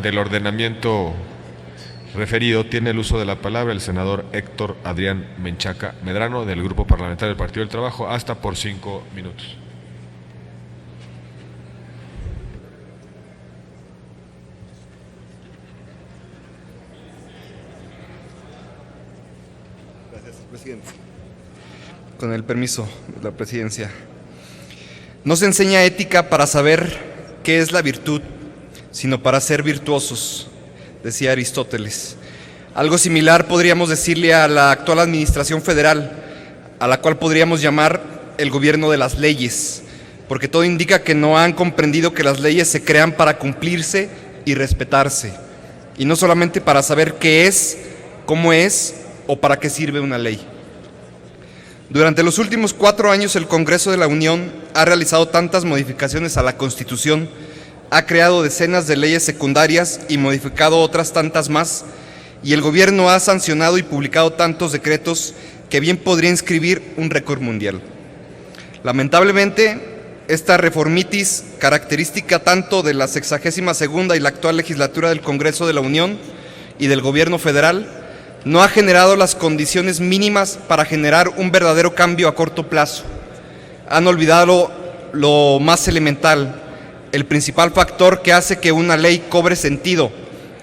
del ordenamiento referido tiene el uso de la palabra el senador Héctor Adrián Menchaca Medrano, del Grupo Parlamentario del Partido del Trabajo, hasta por 5 minutos. Gracias, presidente. Con el permiso de la presidencia. No se enseña ética para saber qué es la virtud, sino para ser virtuosos, decía Aristóteles. Algo similar podríamos decirle a la actual administración federal, a la cual podríamos llamar el gobierno de las leyes, porque todo indica que no han comprendido que las leyes se crean para cumplirse y respetarse, y no solamente para saber qué es, cómo es o para qué sirve una ley. Durante los últimos 4 años el Congreso de la Unión ha realizado tantas modificaciones a la Constitución, ha creado decenas de leyes secundarias y modificado otras tantas más, y el gobierno ha sancionado y publicado tantos decretos que bien podría inscribir un récord mundial. Lamentablemente, esta reformitis, característica tanto de la 62ª y la actual legislatura del Congreso de la Unión y del gobierno federal, no ha generado las condiciones mínimas para generar un verdadero cambio a corto plazo. Han olvidado lo más elemental, el principal factor que hace que una ley cobre sentido: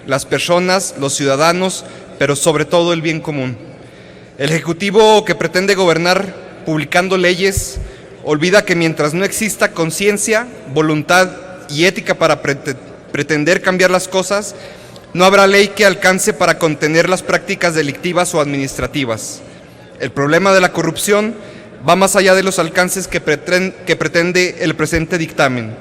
las personas, los ciudadanos, pero sobre todo el bien común. El Ejecutivo, que pretende gobernar publicando leyes, olvida que mientras no exista conciencia, voluntad y ética para pretender cambiar las cosas, no habrá ley que alcance para contener las prácticas delictivas o administrativas. El problema de la corrupción va más allá de los alcances que pretende el presente dictamen.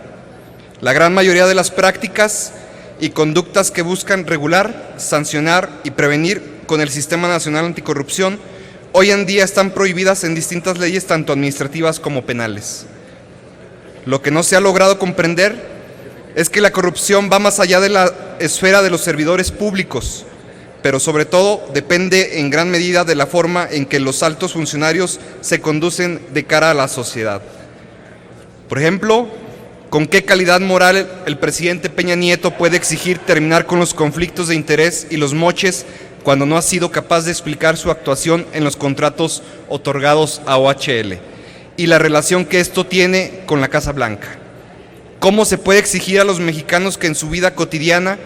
La gran mayoría de las prácticas y conductas que buscan regular, sancionar y prevenir con el Sistema Nacional Anticorrupción hoy en día están prohibidas en distintas leyes, tanto administrativas como penales. Lo que no se ha logrado comprender es que la corrupción va más allá de la esfera de los servidores públicos, pero sobre todo depende en gran medida de la forma en que los altos funcionarios se conducen de cara a la sociedad. Por ejemplo, ¿con qué calidad moral el presidente Peña Nieto puede exigir terminar con los conflictos de interés y los moches cuando no ha sido capaz de explicar su actuación en los contratos otorgados a OHL y la relación que esto tiene con la Casa Blanca? ¿Cómo se puede exigir a los mexicanos que en su vida cotidiana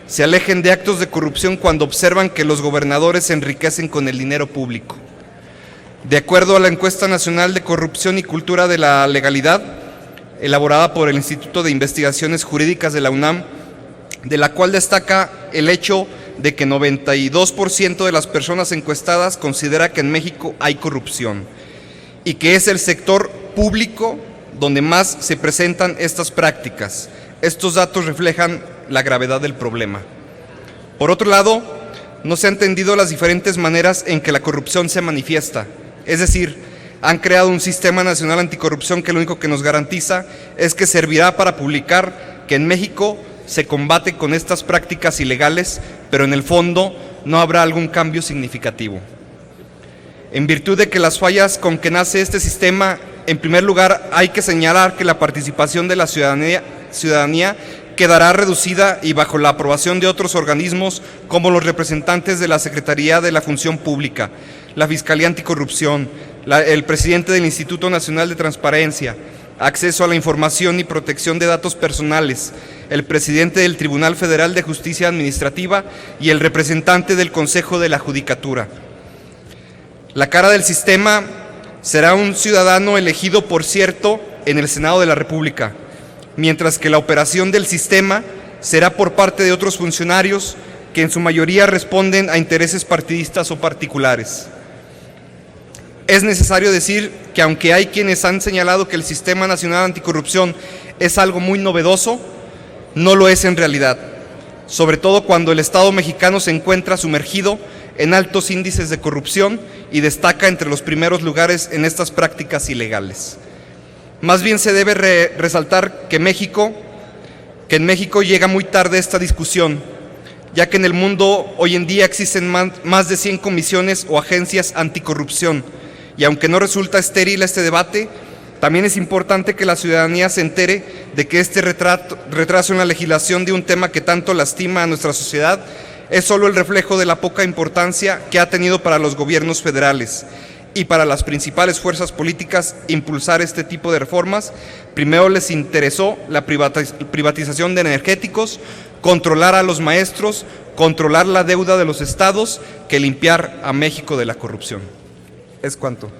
se alejen de actos de corrupción cuando observan que los gobernadores se enriquecen con el dinero público? De acuerdo a la Encuesta Nacional de Corrupción y Cultura de la Legalidad, elaborada por el Instituto de Investigaciones Jurídicas de la UNAM, de la cual destaca el hecho de que 92% de las personas encuestadas considera que en México hay corrupción y que es el sector público donde más se presentan estas prácticas. Estos datos reflejan la gravedad del problema. Por otro lado, no se han entendido las diferentes maneras en que la corrupción se manifiesta. Es decir, han creado un sistema nacional anticorrupción que lo único que nos garantiza es que servirá para publicar que en México se combate con estas prácticas ilegales, pero en el fondo no habrá algún cambio significativo. En virtud de que las fallas con que nace este sistema, en primer lugar, hay que señalar que la participación de la ciudadanía quedará reducida y bajo la aprobación de otros organismos como los representantes de la Secretaría de la Función Pública, la Fiscalía Anticorrupción, el presidente del Instituto Nacional de Transparencia, Acceso a la Información y Protección de Datos Personales, el presidente del Tribunal Federal de Justicia Administrativa y el representante del Consejo de la Judicatura. La cara del sistema será un ciudadano elegido, por cierto, en el Senado de la República, mientras que la operación del sistema será por parte de otros funcionarios que en su mayoría responden a intereses partidistas o particulares. Es necesario decir que aunque hay quienes han señalado que el Sistema Nacional Anticorrupción es algo muy novedoso, no lo es en realidad, sobre todo cuando el Estado mexicano se encuentra sumergido en altos índices de corrupción y destaca entre los primeros lugares en estas prácticas ilegales. Más bien se debe resaltar que en México llega muy tarde esta discusión, ya que en el mundo hoy en día existen más de 100 comisiones o agencias anticorrupción, y aunque no resulta estéril este debate, También es importante que la ciudadanía se entere de que este retraso en la legislación de un tema que tanto lastima a nuestra sociedad es solo el reflejo de la poca importancia que ha tenido para los gobiernos federales y para las principales fuerzas políticas impulsar este tipo de reformas. Primero les interesó la privatización de energéticos, controlar a los maestros, controlar la deuda de los estados, que limpiar a México de la corrupción. Es cuanto.